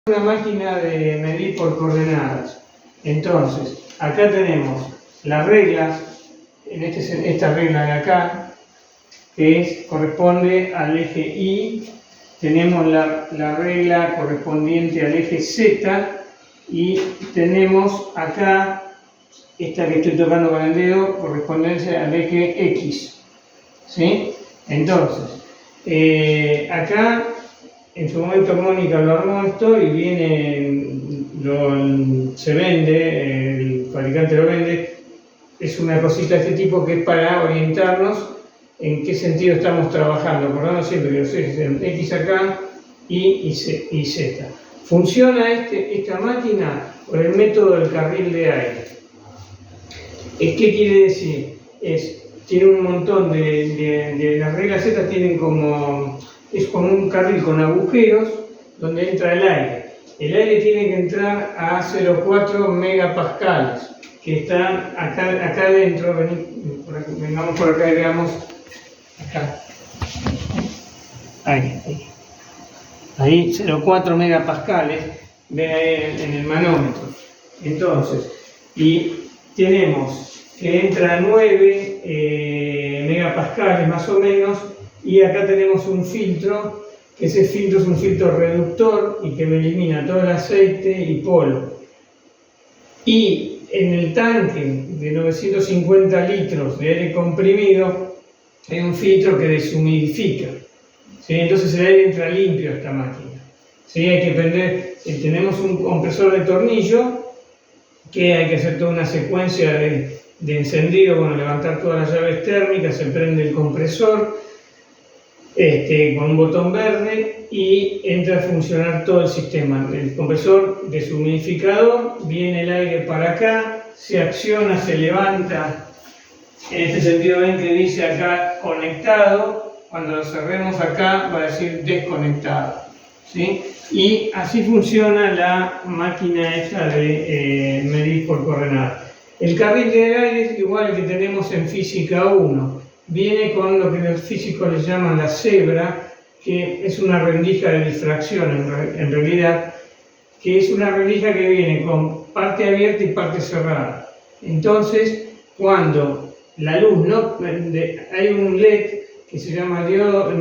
Una máquina de medir por coordenadas. Entonces, acá tenemos las reglas, esta regla de acá, que corresponde al eje Y, tenemos la regla correspondiente al eje Z, y tenemos acá, esta que estoy tocando con el dedo, correspondencia al eje X. ¿Sí? Entonces, acá en su momento Mónica lo armó esto y se vende, el fabricante lo vende. Es una cosita de este tipo que es para orientarnos en qué sentido estamos trabajando. Acordando siempre que los ejes en X acá, Y y Z. Funciona esta máquina por el método del carril de aire. ¿Qué quiere decir? Tiene un montón de las reglas Z tienen es como un carril con agujeros donde entra el aire. El aire tiene que entrar a 0,4 megapascales, que están acá adentro. Vengamos por acá y veamos. Acá. Ahí 0,4 megapascales, ven ahí en el manómetro. Entonces, y tenemos que entra a 9 megapascales más o menos. Y acá tenemos un filtro, que ese filtro es un filtro reductor y que me elimina todo el aceite y polvo. Y en el tanque de 950 litros de aire comprimido hay un filtro que deshumidifica. ¿Sí? Entonces el aire entra limpio a esta máquina. ¿Sí? Hay que prender, tenemos un compresor de tornillo que hay que hacer toda una secuencia de encendido, levantar todas las llaves térmicas, se prende el compresor con un botón verde y entra a funcionar todo el sistema. El compresor deshumidificador, viene el aire para acá, se acciona, se levanta. En este sentido ven que dice acá conectado, cuando lo cerremos acá va a decir desconectado. ¿Sí? Y así funciona la máquina esta de medir por coordenadas. El carril de aire es igual que tenemos en física 1. Viene con lo que los físicos les llaman la cebra, que es una rendija de difracción en realidad, que es una rendija que viene con parte abierta y parte cerrada. Entonces, cuando la luz hay un LED que se llama diodo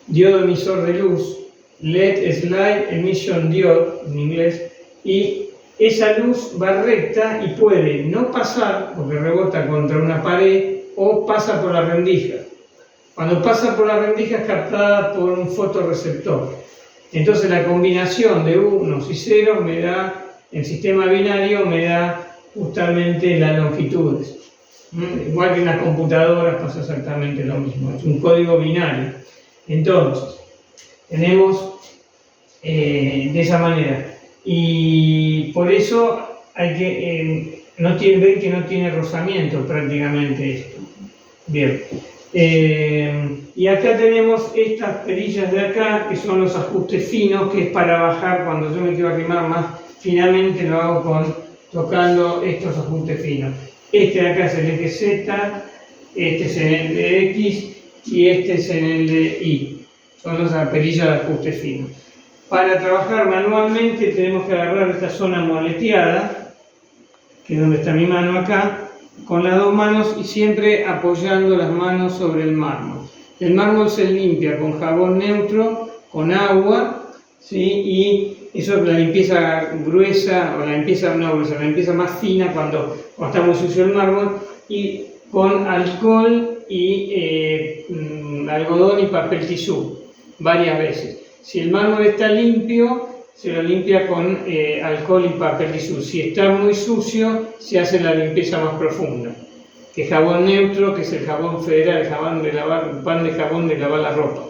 emisor de luz, LED Slide Emission Diode en inglés, y esa luz va recta y puede no pasar, porque rebota contra una pared, o pasa por la rendija. Cuando pasa por la rendija es captada por un fotorreceptor. Entonces la combinación de unos y ceros me da, el sistema binario me da justamente las longitudes. Igual que en las computadoras pasa exactamente lo mismo, es un código binario. Entonces, tenemos de esa manera. Y por eso hay que ven que no tiene rozamiento prácticamente esto. Bien. Y acá tenemos estas perillas de acá, que son los ajustes finos, que es para bajar cuando yo me quiero arrimar más finamente, lo hago tocando estos ajustes finos. Este de acá es el eje Z, este es en el de X y este es en el de Y. Son las perillas de ajustes finos. Para trabajar manualmente tenemos que agarrar esta zona moleteada, que es donde está mi mano acá, con las dos manos y siempre apoyando las manos sobre el mármol. El mármol se limpia con jabón neutro, con agua, ¿sí? Y eso es la limpieza gruesa, o la limpieza no gruesa, la limpieza más fina cuando está muy sucio el mármol, y con alcohol y algodón y papel tisú, varias veces. Si el mármol está limpio, se lo limpia con alcohol y papel tisú. Si está muy sucio, se hace la limpieza más profunda. Que jabón neutro, que es el jabón federal, el pan de jabón de lavar la ropa.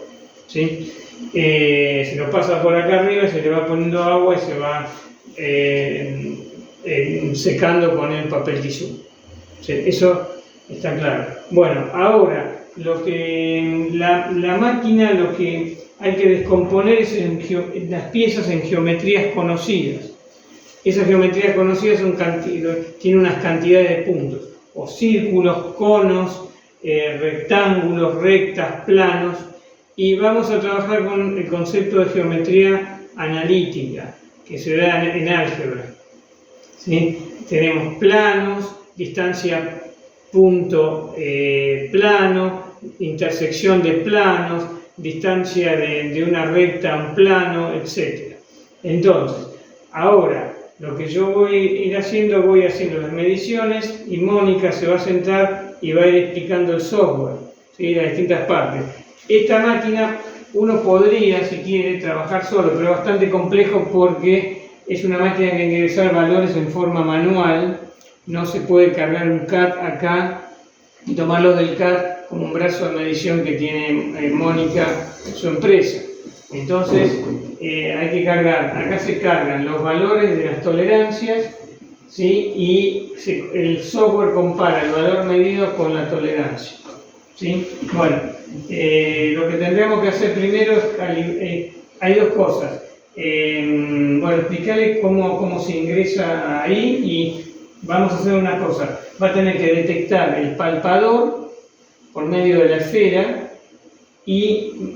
¿Sí? Se lo pasa por acá arriba, se le va poniendo agua y se va secando con el papel tisú. ¿Sí? Eso está claro. Bueno, ahora, la máquina lo que hay que descomponer las piezas en geometrías conocidas. Esas geometrías conocidas tienen unas cantidades de puntos, o círculos, conos, rectángulos, rectas, planos. y vamos a trabajar con el concepto de geometría analítica, que se da en álgebra. ¿Sí? Tenemos planos, distancia punto plano, intersección de planos, distancia de una recta a un plano, etc. Entonces, ahora lo que yo voy haciendo las mediciones y Mónica se va a sentar y va a ir explicando el software, ¿sí? Las distintas partes. Esta máquina uno podría, si quiere, trabajar solo, pero es bastante complejo porque es una máquina que hay que ingresar valores en forma manual. No se puede cargar un CAD acá y tomarlo del CAD como un brazo de medición que tiene Mónica en su empresa. Entonces, hay que cargar, acá se cargan los valores de las tolerancias, ¿sí? Y el software compara el valor medido con la tolerancia, ¿sí? Bueno, lo que tendríamos que hacer primero es, hay dos cosas. Bueno, explicarles cómo se ingresa ahí y vamos a hacer una cosa. Va a tener que detectar el palpador por medio de la esfera y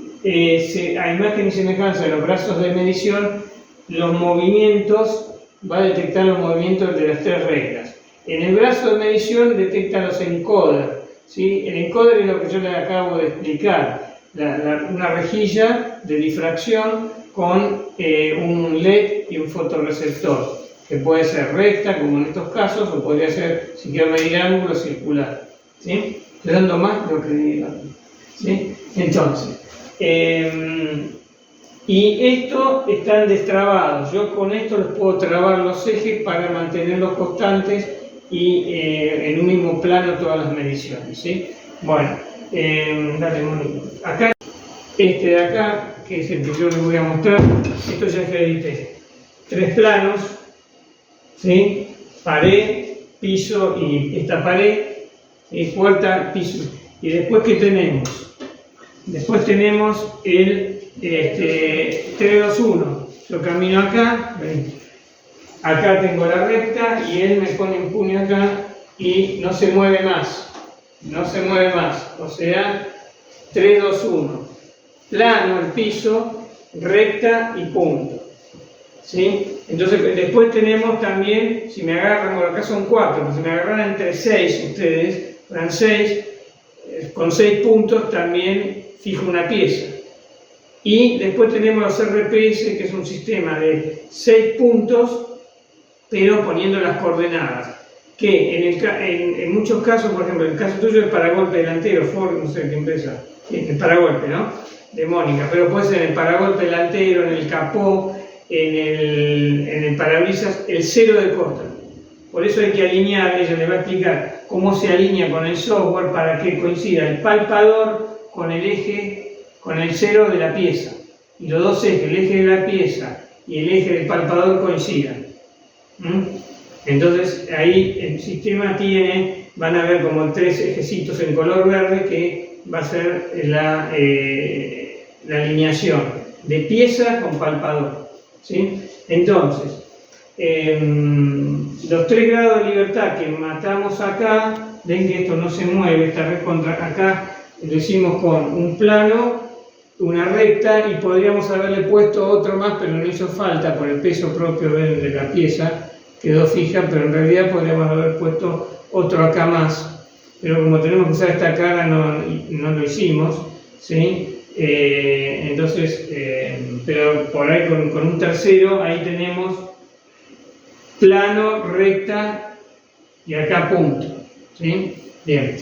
a imagen y semejanza de los brazos de medición, los movimientos, va a detectar los movimientos de las tres reglas. En el brazo de medición detecta los encoders, ¿sí? El encoder es lo que yo les acabo de explicar, una rejilla de difracción con un LED y un fotorreceptor, que puede ser recta, como en estos casos, o podría ser, si quiero medir ángulo, circular. ¿Sí? Estoy dando más de lo que diga. ¿Sí? Entonces, y esto están destrabados. Yo con esto les puedo trabar los ejes para mantenerlos constantes y en un mismo plano todas las mediciones. ¿Sí? Bueno, dale, Mónica. Acá, este de acá, que es el que yo les voy a mostrar, esto ya es que edité. 3 planos, ¿sí? Pared, piso y esta pared, puerta, piso. Y después, ¿qué tenemos? Después tenemos el 3, 2, 1. Yo camino acá, acá tengo la recta y él me pone un puño acá y no se mueve más. No se mueve más. O sea, 3, 2, 1. Plano, el piso, recta y punto. ¿Sí? Entonces, después tenemos también, si me agarran, bueno, acá son 4, pero si me agarran entre 6 ustedes, dan 6, con 6 puntos también fijo una pieza. Y después tenemos los RPS, que es un sistema de 6 puntos, pero poniendo las coordenadas. Que en muchos casos, por ejemplo, en el caso tuyo es paragolpe delantero, Ford, no sé qué empresa, el paragolpe, ¿no? De Mónica, pero puede ser en el paragolpe delantero, en el capó, en el parabrisas, el cero de corta. Por eso hay que alinear, ella le va a explicar cómo se alinea con el software para que coincida el palpador con el eje, con el cero de la pieza. Y los dos ejes, el eje de la pieza y el eje del palpador coincidan. Entonces ahí el sistema van a ver como 3 ejecitos en color verde que va a ser la alineación de pieza con palpador. ¿Sí? Entonces, los 3 grados de libertad que matamos acá, ven que esto no se mueve, esta red contra acá, lo hicimos con un plano, una recta y podríamos haberle puesto otro más, pero no hizo falta por el peso propio de la pieza, quedó fija, pero en realidad podríamos haber puesto otro acá más, pero como tenemos que usar esta cara no lo hicimos, ¿sí? Entonces, pero por ahí con un tercero, ahí tenemos plano, recta y acá punto, ¿sí? Bien.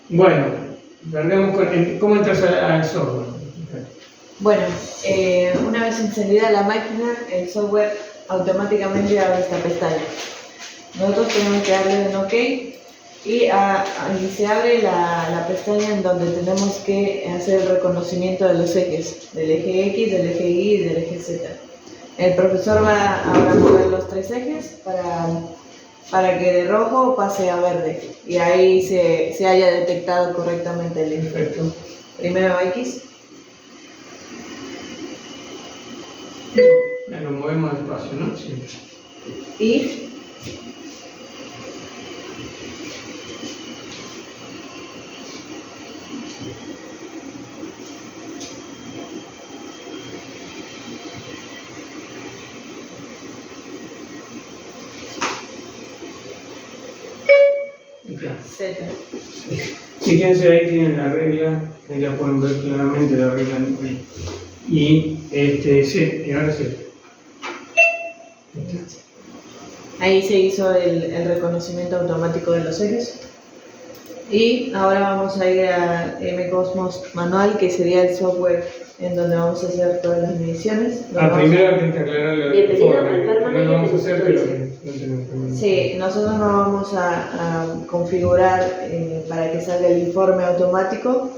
Bueno, largamos ¿cómo entras al software? Bueno, una vez encendida la máquina, el software automáticamente abre esta pestaña. Nosotros tenemos que darle un OK y se abre la pestaña en donde tenemos que hacer el reconocimiento de los ejes, del eje X, del eje Y y del eje Z. El profesor va ahora a mover los 3 ejes para que de rojo pase a verde y ahí se haya detectado correctamente el eje. Perfecto. Primero X. Ya lo movemos despacio, ¿no? Siempre. Y Z. Fíjense, ahí tienen la regla, ahí la pueden ver claramente, la regla. Y sí, y ahora sí. Ahí se hizo el reconocimiento automático de los ejes. Y ahora vamos a ir a MCosmos manual, que sería el software en donde vamos a hacer todas las mediciones. Primero hay que aclararle la Bienvenido forma, al Palma no lo vamos a hacer, Manager pero de no tenemos problema. Sí, nosotros no vamos a configurar para que salga el informe automático.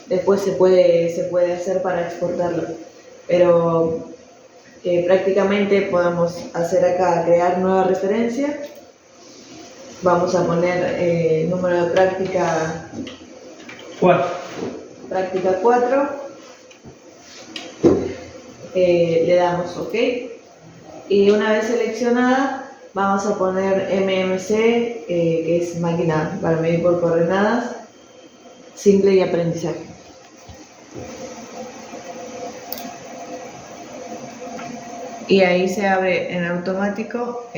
Después se puede hacer para exportarlo. Pero prácticamente podemos hacer acá, crear nueva referencia. Vamos a poner número de práctica 4. práctica 4. Le damos OK. Y una vez seleccionada, vamos a poner MMC, que es máquina para medir por coordenadas, simple y aprendizaje. Y ahí se abre en automático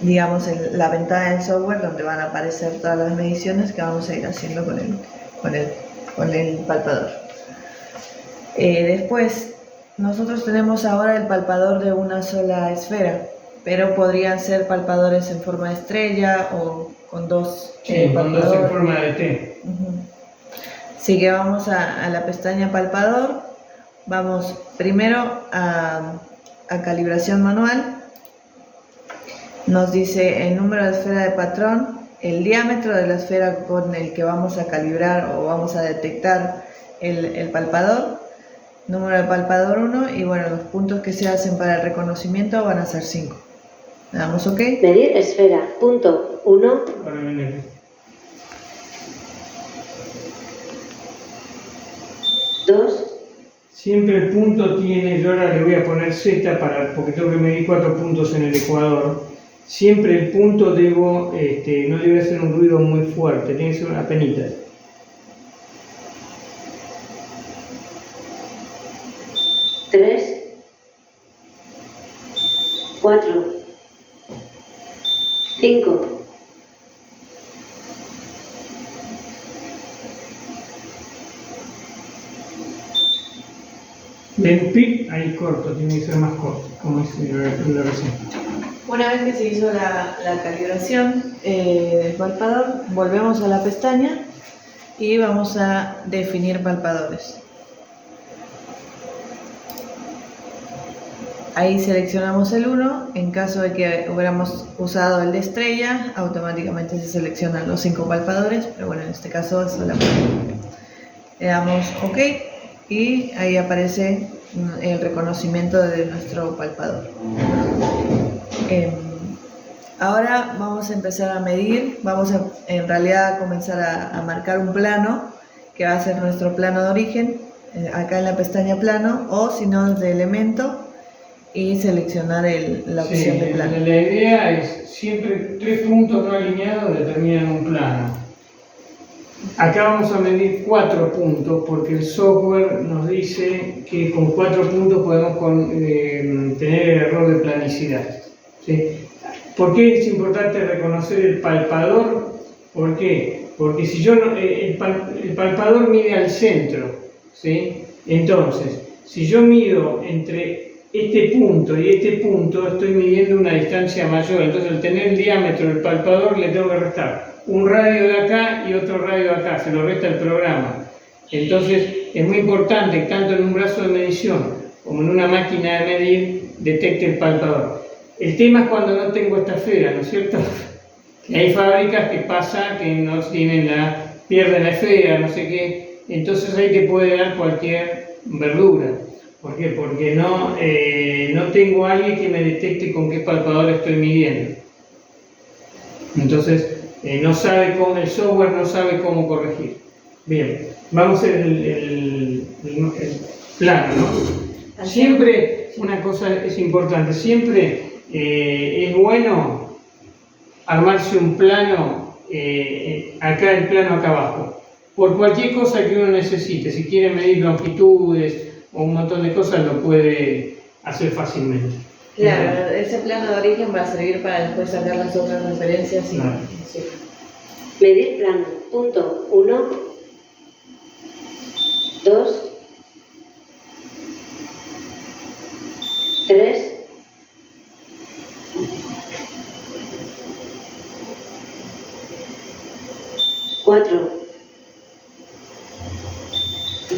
la ventana del software donde van a aparecer todas las mediciones que vamos a ir haciendo con el palpador. Después, nosotros tenemos ahora el palpador de una sola esfera, pero podrían ser palpadores en forma de estrella o con dos Con dos en palpadores. forma de T. Así que vamos a la pestaña palpador, vamos primero a calibración manual, nos dice el número de esfera de patrón, el diámetro de la esfera con el que vamos a calibrar o vamos a detectar el palpador, número de palpador 1 y bueno, los puntos que se hacen para el reconocimiento van a ser 5. Le damos OK. Medir esfera, punto 1. Ahora viene. 2. Siempre el punto tiene, yo ahora le voy a poner Z porque tengo que medir 4 puntos en el ecuador. Siempre el punto no debe hacer un ruido muy fuerte, tiene que ser una penita. 3. 4. 5. Del PIC, ahí corto, tiene que ser más corto, como dice la recién. Una vez que se hizo la calibración del palpador, volvemos a la pestaña y vamos a definir palpadores. Ahí seleccionamos el 1, en caso de que hubiéramos usado el de estrella, automáticamente se seleccionan los 5 palpadores, pero bueno, en este caso solamente le damos OK y ahí aparece el reconocimiento de nuestro palpador. Ahora vamos a empezar a medir, vamos a en realidad a comenzar a marcar un plano que va a ser nuestro plano de origen, acá en la pestaña plano, o si no desde elemento y seleccionar la opción de plano. La idea es siempre 3 puntos no alineados determinan un plano. Acá vamos a medir 4 puntos porque el software nos dice que con 4 puntos podemos tener el error de planicidad. ¿Sí? ¿Por qué es importante reconocer el palpador? ¿Por qué? Porque si yo el palpador mide al centro, ¿sí? Entonces, si yo mido entre este punto y este punto, estoy midiendo una distancia mayor. Entonces, al tener el diámetro del palpador, le tengo que restar un radio de acá y otro radio de acá, se lo resta el programa. Entonces, es muy importante que tanto en un brazo de medición como en una máquina de medir detecte el palpador. El tema es cuando no tengo esta esfera, ¿no es cierto? Hay fábricas que pasa que no tienen pierden la esfera, no sé qué, entonces ahí te puede dar cualquier verdura. ¿Por qué? Porque no tengo a alguien que me detecte con qué palpador estoy midiendo. Entonces, el software no sabe cómo corregir. Bien, vamos a hacer el plano, ¿no? Siempre, una cosa es importante, siempre es bueno armarse un plano, acá el plano acá abajo, por cualquier cosa que uno necesite. Si quiere medir longitudes o un montón de cosas, lo puede hacer fácilmente. Claro, ese plano de origen va a servir para después sacar las otras referencias. Claro. Sí. Medir plano. Punto 1, 2, 3, 4.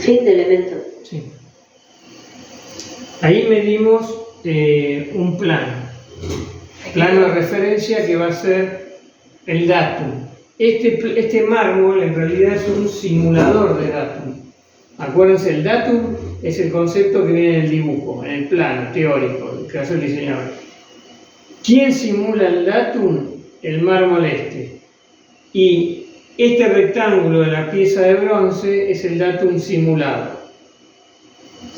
Fin de elemento. Sí. Ahí medimos un plano de referencia que va a ser el datum. Este mármol en realidad es un simulador de datum. Acuérdense, el datum es el concepto que viene en el dibujo, en el plano teórico que hace el diseñador. ¿Quién simula el datum? El mármol este. Y este rectángulo de la pieza de bronce es el datum simulado,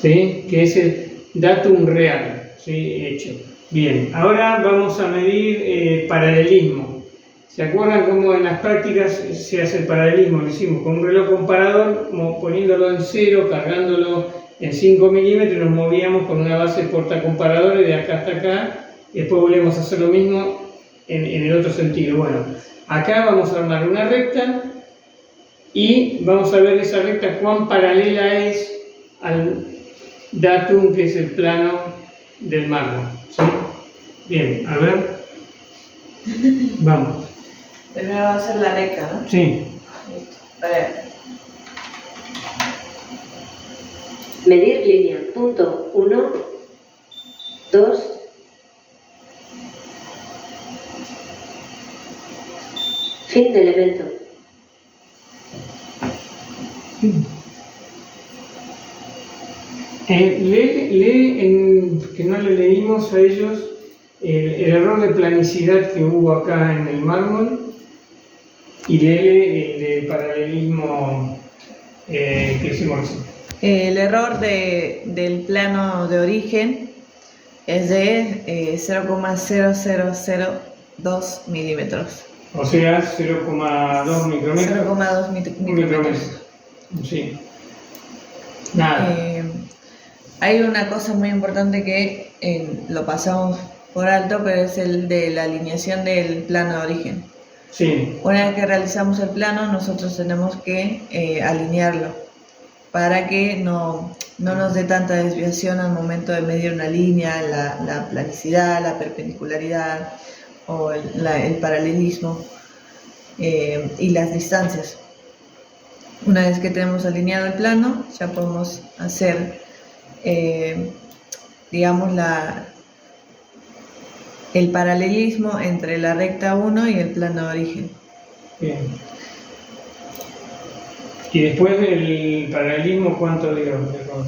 ¿sí? Que es el datum real, ¿sí? Hecho. Bien, ahora vamos a medir paralelismo. ¿Se acuerdan cómo en las prácticas se hace el paralelismo? Lo hicimos con un reloj comparador, poniéndolo en 0, cargándolo en 5 milímetros, nos movíamos con una base portacomparadores de acá hasta acá, y después volvemos a hacer lo mismo en el otro sentido. Bueno, acá vamos a armar una recta y vamos a ver esa recta cuán paralela es al datum, que es el plano del mármol, ¿sí? Bien, a ver. Vamos. Primero va a ser la recta, ¿no? Sí. Listo. A ver. Medir línea. Punto 1, 2, 'Fin de elemento. Que no le leímos a ellos el error de planicidad que hubo acá en el mármol, y lee el de paralelismo que hicimos así. El error del plano de origen es de 0,0002 milímetros. O sea, 0,2 micrómetros. 0,2 micrómetros. Sí. Nada. Hay una cosa muy importante que lo pasamos por alto, pero es el de la alineación del plano de origen. Sí. Una vez que realizamos el plano, nosotros tenemos que alinearlo para que no nos dé tanta desviación al momento de medir una línea, la planicidad, la perpendicularidad o el paralelismo y las distancias. Una vez que tenemos alineado el plano, ya podemos hacer, digamos, el paralelismo entre la recta 1 y el plano de origen. Bien. Y después del paralelismo, ¿cuánto dio el error?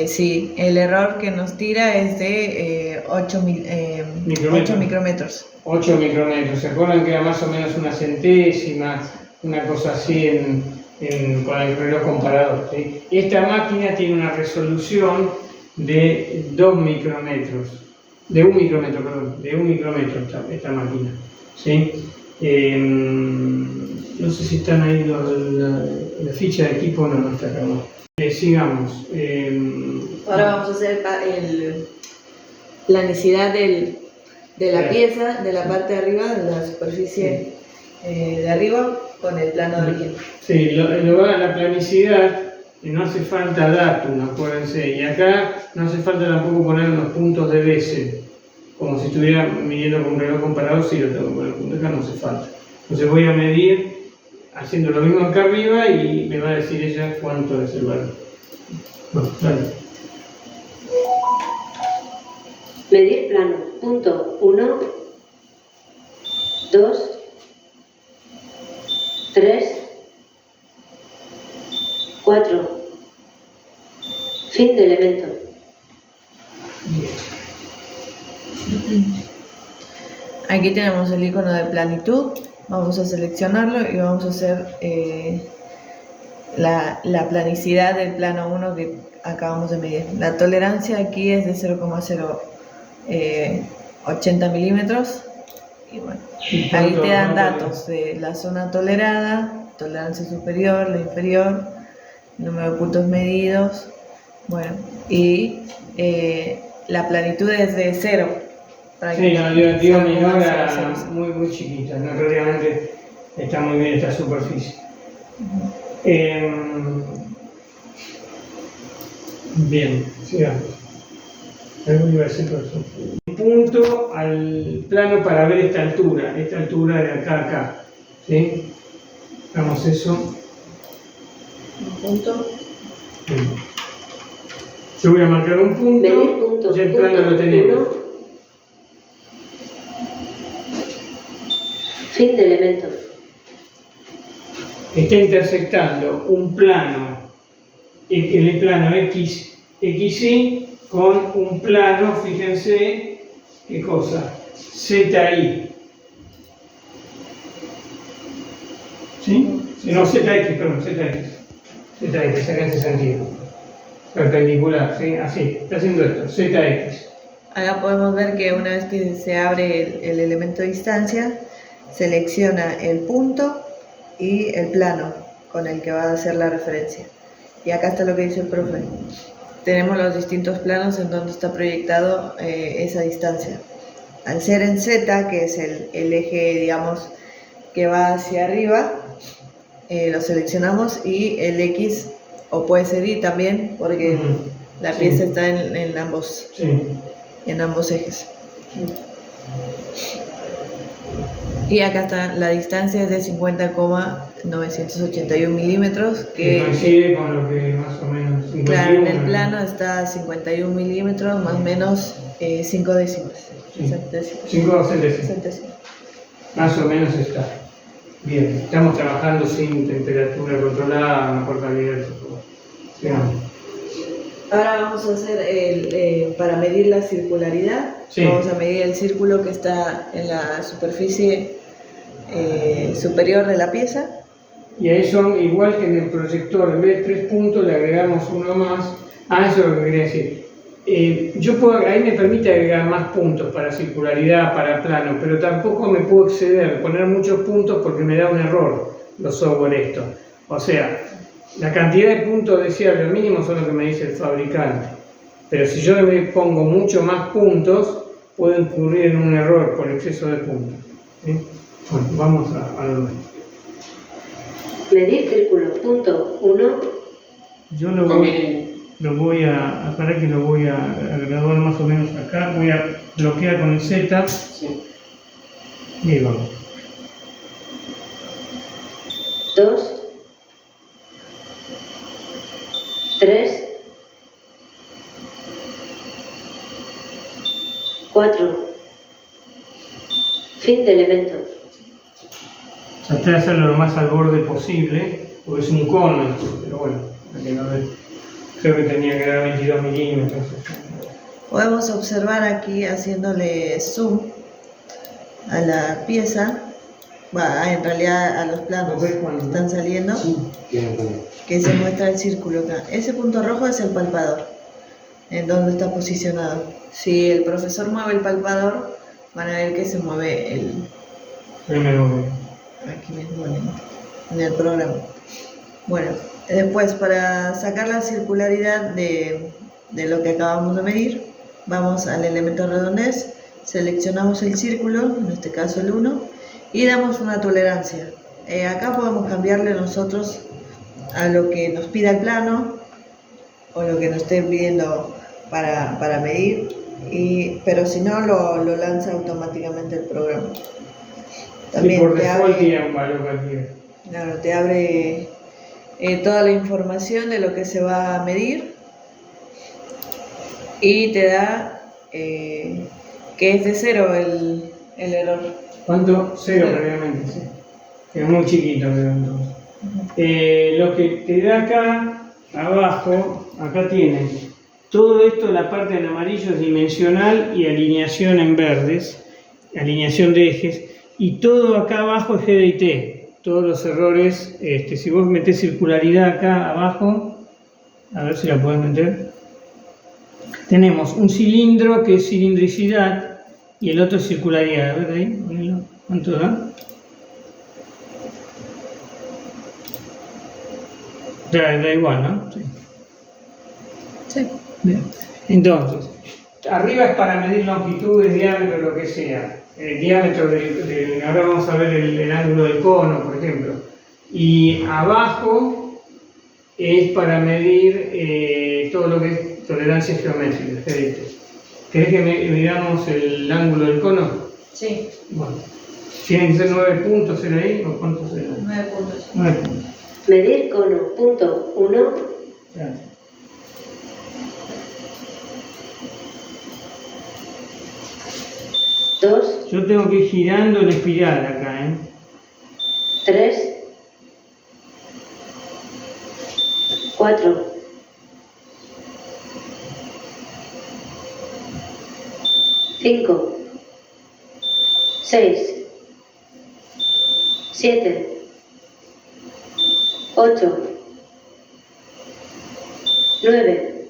Sí, el error que nos tira es de 8 micrómetros. 8 micrómetros. ¿Se acuerdan que era más o menos una centésima, una cosa así con el reloj comparador? ¿Sí? Esta máquina tiene una resolución de 2 micrómetros. De 1 micrómetro, perdón. De 1 micrómetro esta máquina. ¿Sí? No sé si están ahí la ficha de equipo, no está acá. Sigamos. Ahora vamos a hacer planicidad de la pieza, de la parte de arriba, de la superficie de arriba, con el plano de origen. Sí, la planicidad no hace falta datum, acuérdense. Y acá no hace falta tampoco poner los puntos de Bessel. Como si estuviera midiendo con un reloj comparador, sí lo tengo que poner puntos, acá no hace falta. Entonces voy a medir haciendo lo mismo acá arriba y me va a decir ella cuánto es el valor. Bueno, dale. Medir plano. Punto 1, 2, 3, 4. Fin de elemento. Aquí tenemos el icono de planitud. Vamos a seleccionarlo y vamos a hacer la planicidad del plano 1 que acabamos de medir. La tolerancia aquí es de 0,080 milímetros. Y bueno, ahí te dan datos de la zona tolerada, tolerancia superior, la inferior, número de puntos medidos. Bueno, y la planitud es de 0. Sí, no, yo digo menor a muy chiquita, no, realmente Está muy bien esta superficie. Bien, sigamos. Algo iba a decir, profesor. Un punto al plano para ver esta altura de acá a acá. ¿Sí? Hagamos eso. Un punto. Bien. Yo voy a marcar un punto. Medir punto. Ya el plano lo tenemos. 1. Fin de elemento. Está intersectando un plano, el plano XY con un plano, fíjense, ¿qué cosa? ZY. ¿Sí? No, ZX, perdón, ZX, acá en ese sentido. Perpendicular, ¿sí? Así, está haciendo esto, ZX. Acá podemos ver que una vez que se abre el elemento de distancia, selecciona el punto y el plano con el que va a hacer la referencia. Y acá está lo que dice el profe. Tenemos los distintos planos en donde está proyectado esa distancia. Al ser en Z, que es el eje, digamos, que va hacia arriba, lo seleccionamos, y el X, o puede ser Y también, porque la pieza está en ambos ejes. Y acá está, la distancia es de 50,981 milímetros, Que coincide con lo que más o menos... 51, claro, en el plano está 51 milímetros, más o menos 5 décimas. Sí. 5 centésimos. Más o menos está. Bien, estamos trabajando sin temperatura controlada, mejor calidad. Sigamos. Ahora vamos a hacer, para medir la circularidad, vamos a medir el círculo que está en la superficie superior de la pieza. Y a eso, igual que en el proyector, en vez de 3 puntos, le agregamos uno más. Eso es lo que quería decir. Ahí me permite agregar más puntos para circularidad, para plano, pero tampoco me puedo exceder, poner muchos puntos porque me da un error los software esto. O sea, la cantidad de puntos deseables mínimos son lo que me dice el fabricante. Pero si yo le pongo mucho más puntos, puedo incurrir en un error por exceso de puntos. ¿Sí? Bueno, vamos a lo nuestro. Medir círculo, punto 1. Yo lo voy a graduar más o menos acá. Voy a bloquear con el Z. Sí. Y ahí vamos. 2. 3. 4. Fin de elemento. Traté de hacerlo lo más al borde posible, porque es un cono, pero bueno, creo que tenía que dar 22 milímetros. Podemos observar aquí, haciéndole zoom a la pieza, en realidad a los planos que están saliendo, que se muestra el círculo acá. Ese punto rojo es el palpador, en donde está posicionado. Si el profesor mueve el palpador, van a ver que se mueve aquí mismo en el programa. Bueno, después, para sacar la circularidad de lo que acabamos de medir, vamos al elemento redondez, seleccionamos el círculo, en este caso el 1, y damos una tolerancia. Acá podemos cambiarle nosotros a lo que nos pida el plano o lo que nos esté pidiendo para medir, pero si no, lo lanza automáticamente el programa. También por default tiene un valor cualquiera. Claro, te abre toda la información de lo que se va a medir y te da que es de 0 el error. ¿Cuánto? 0 previamente, sí. Es muy chiquito, pero entonces. Lo que te da acá, abajo, acá tienes todo esto, la parte en amarillo es dimensional y alineación en verdes, alineación de ejes, y todo acá abajo es GDT, todos los errores. Si vos metés circularidad acá abajo, a ver si la podés meter, tenemos un cilindro que es cilindricidad y el otro es circularidad. A ver ahí, ¿cuánto da? Da igual, ¿no? Sí. Sí. Bien. Entonces, arriba es para medir longitudes, diámetro, lo que sea. el diámetro ahora vamos a ver el ángulo del cono, por ejemplo. Y abajo es para medir todo lo que es tolerancia geométrica. ¿Querés que midamos el ángulo del cono? Sí, Bueno, ¿tienen que ser 9 puntos en ahí o cuántos serán? 9 puntos. 9 puntos. Medir cono, punto 1, Claro. 2, Yo tengo que ir girando la espiral acá, 3, 4, 5, 6, 7, 8, 9,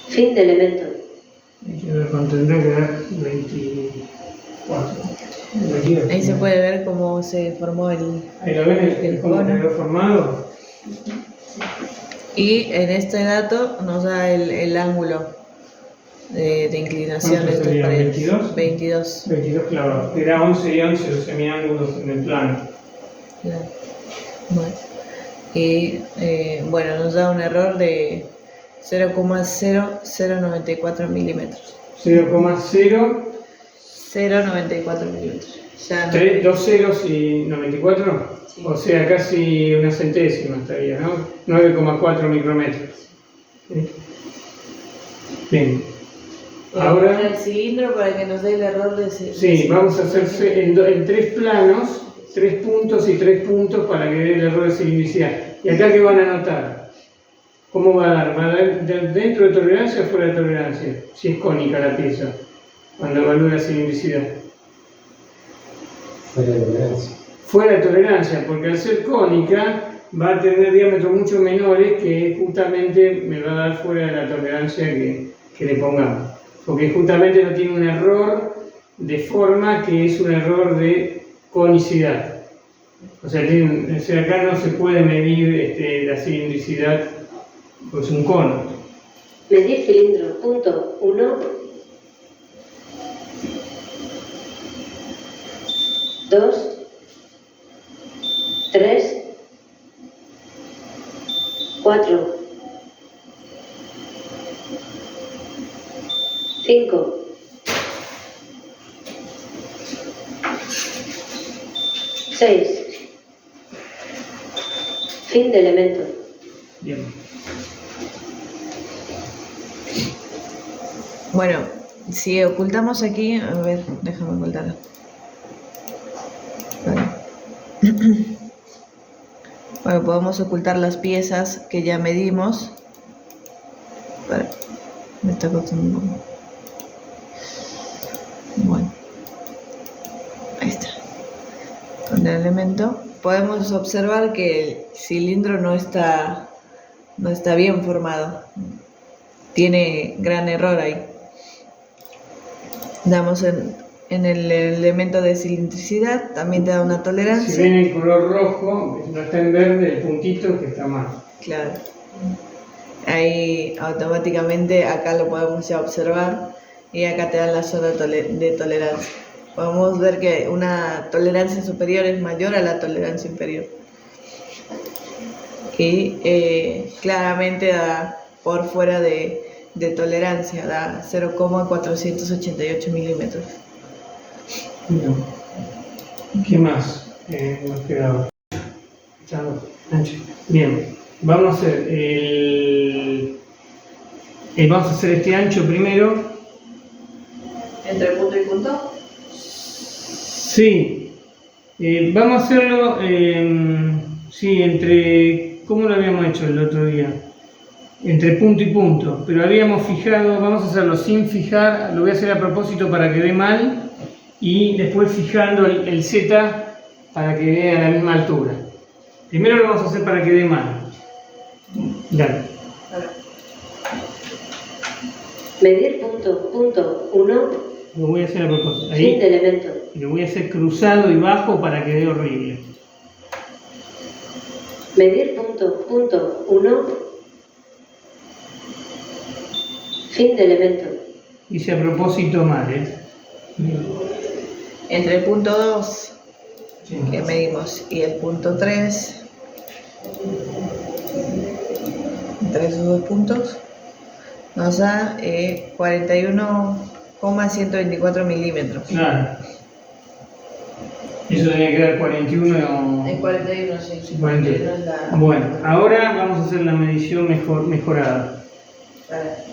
'Fin de elemento. Hay que ver cuánto tendrá que dar 24. 22. Ahí se puede ver cómo se formó el... Ahí lo ven, el cómo cono. quedó formado. Y en este dato nos da el ángulo de inclinación de ¿Cuánto estos sería? paredes. 22. 22. 22 clavados. Era 11 y 11 los semiángulos en el plano. Claro. Bueno. Y bueno, nos da un error de 0,0094 milímetros. 0,0, 0,94 milímetros. Ya no- 2 ceros y 94. Sí. O sea, casi una centésima estaría, ¿no? 9,4 micrómetros. ¿Sí? Bien. Ahora, el cilindro para que nos dé el error de sí, vamos a hacer en 3 planos, 3 puntos y 3 puntos para que dé el error de cilindricidad. ¿Y acá qué van a anotar? ¿Cómo va a dar? ¿Va a dar dentro de tolerancia o fuera de tolerancia? Si es cónica la pieza, cuando evalúe la cilindricidad. Fuera de tolerancia. Fuera de tolerancia, porque al ser cónica va a tener diámetros mucho menores que justamente me va a dar fuera de la tolerancia que le pongamos. Porque justamente no tiene un error de forma que es un error de conicidad. O sea, acá no se puede medir la cilindricidad, pues un cono. Medir cilindro, punto 1, 2, 3, 4, 5, 6, fin de elemento. Bien. Bueno, si ocultamos aquí, a ver, déjame ocultarlo. Vale. Bueno, podemos ocultar las piezas que ya medimos. Vale, me está costando un poco. Bueno, ahí está. Con el elemento podemos observar que el cilindro no está bien formado. Tiene gran error ahí. Damos en el elemento de cilindricidad, también te da una Si tolerancia. ven el color rojo, no está en verde, el puntito que está mal. Claro. Ahí automáticamente acá lo podemos ya observar y acá te dan la zona de tolerancia. Podemos ver que una tolerancia superior es mayor a la tolerancia inferior. Y claramente da por fuera de tolerancia, da 0,488 milímetros. Bien. ¿Qué más nos quedaba? Ancho. Bien, vamos a hacer vamos a hacer este ancho primero. ¿Entre punto y punto? Sí, vamos a hacerlo, sí, entre, ¿cómo lo habíamos hecho el otro día? Entre punto y punto, pero habíamos fijado, vamos a hacerlo sin fijar, lo voy a hacer a propósito para que dé mal, y después fijando el Z para que dé a la misma altura. Primero lo vamos a hacer para que dé mal. Dale. Medir punto 1, Lo voy a hacer a propósito. fin de Ahí. elemento. Y lo voy a hacer cruzado y bajo para que dé horrible. Medir punto 1, Fin de elemento. Hice a propósito mal, ¿eh? Entre el punto 2 Sí. que medimos y el punto 3, entre esos dos puntos, nos da 41,124 milímetros. Claro. Eso tenía que dar 41. En 41, sí. 41. es la- Bueno, ahora vamos a hacer la medición mejorada. a ver.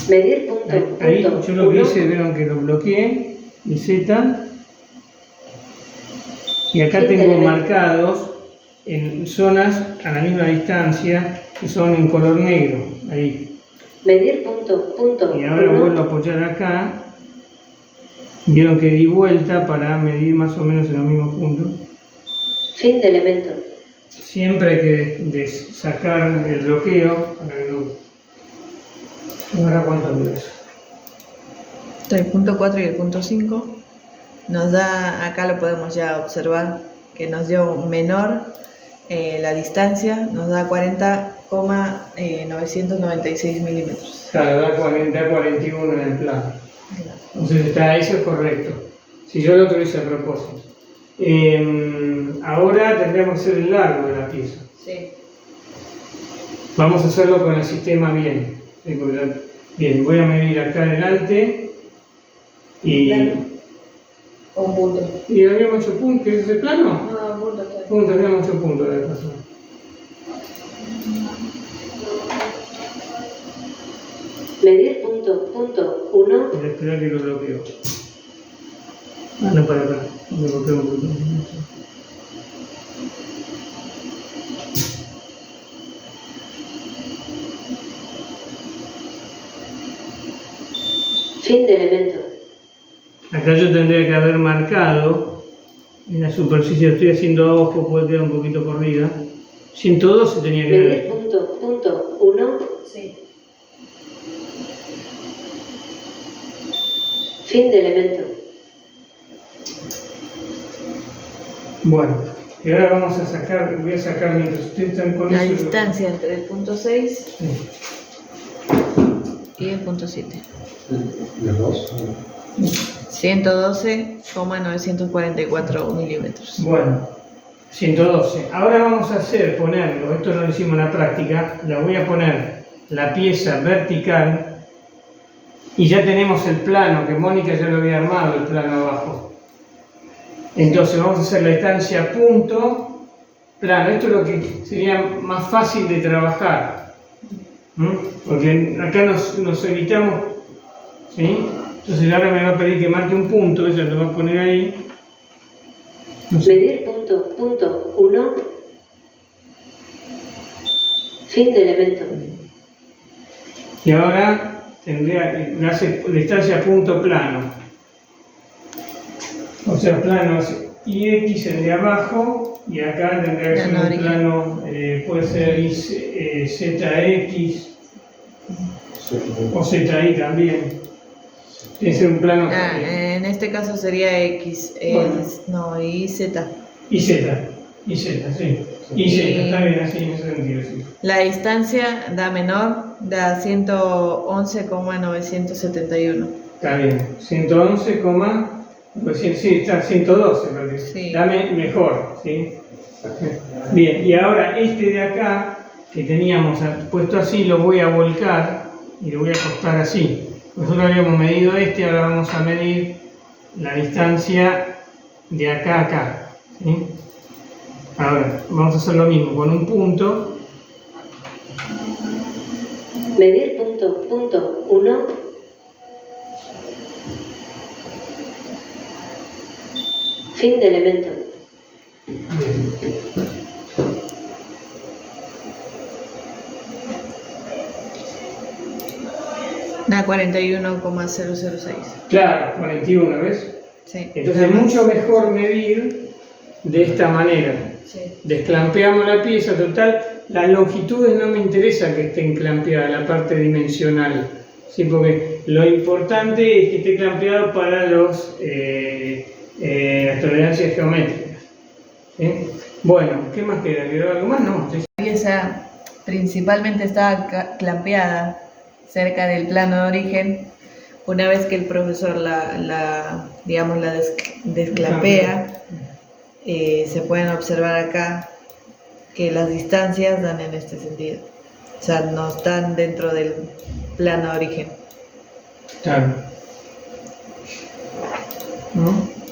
Medir punto, Ahí punto, yo lo que 1, hice, vieron que lo bloqueé, el Z, y acá Sí, tengo elemento. marcados en zonas a la misma distancia que son en color negro, ahí. medir punto, punto, Y ahora 1, vuelvo a apoyar acá, vieron que di vuelta para medir más o menos en los mismos puntos. fin de elemento. Siempre hay que sacar el bloqueo para que no... Ahora cuánto dura eso. Entre el punto 4 y el punto 5 nos da, acá lo podemos ya observar, que nos dio menor la distancia, nos da 40,996 milímetros. Claro, da 41 en el plano. Entonces eso es correcto. Si yo lo hice a propósito. Ahora tendríamos que hacer el largo de la pieza. Sí. Vamos a hacerlo con el sistema bien. ¿Sí? Bien, voy a medir acá adelante y... Plano. Un punto. ¿Y habíamos 8 puntos? ¿Qué es ese plano? No, un punto está bien. Puntos, habíamos 8 puntos de razón. Medir punto, punto, 1, Voy a esperar que lo bloqueo. Ah, no, para, me bloqueo un poquito. fin de elemento. Acá yo tendría que haber marcado en la superficie, estoy haciendo a ojo, puede quedar un poquito corrida. 112 tenía que Medir ver. punto, punto, 1, Sí. fin de elemento. Bueno, y ahora vamos a sacar, voy a sacar mientras ustedes están con La eso. distancia entre el punto 6 Sí. y el punto 7. ¿Los dos? 112,944 milímetros. Bueno, 112. Ahora vamos a ponerlo, esto no lo hicimos en la práctica, la voy a poner la pieza vertical y ya tenemos el plano, que Mónica ya lo había armado, el plano abajo. Entonces vamos a hacer la distancia punto, plano. Esto es lo que sería más fácil de trabajar. Porque acá nos evitamos, ¿sí? Entonces ahora me va a pedir que marque un punto, ella lo va a poner ahí. No sé. Medir punto, punto, 1, fin de elemento. Y ahora tendría que hacer distancia punto plano. O sea, plano y X el de abajo, y acá tendría que ser Plano un original. plano, puede ser ZX o ZY también. Tiene que ser un plano En este caso sería X, Bueno. no, y Z. y Z, sí. Y Z, está bien así en ese sentido, sí. La distancia da menor, da 111,971. Está bien, 111, pues sí, está 112, porque Sí. dame mejor, ¿sí? Bien, y ahora este de acá, que teníamos puesto así, lo voy a volcar y lo voy a acostar así. Nosotros habíamos medido este, ahora vamos a medir la distancia de acá a acá, ¿sí? Ahora, vamos a hacer lo mismo, con un punto, Medir punto, punto, 1, fin de elemento. Da 41,006. claro, 41, ¿ves? Sí. Entonces es mucho mejor medir de esta manera. Sí. Desclampeamos la pieza, total, las longitudes no me interesa que estén clampeadas, la parte dimensional, ¿sí? Porque lo importante es que esté clampeado para las tolerancias geométricas, ¿sí? Bueno, ¿qué más queda? ¿Quedó algo más? No. La pieza principalmente estaba clampeada cerca del plano de origen. Una vez que el profesor digamos, la desclampea, se pueden observar acá que las distancias dan en este sentido. O sea, no están dentro del plano de origen. Claro. ¿No?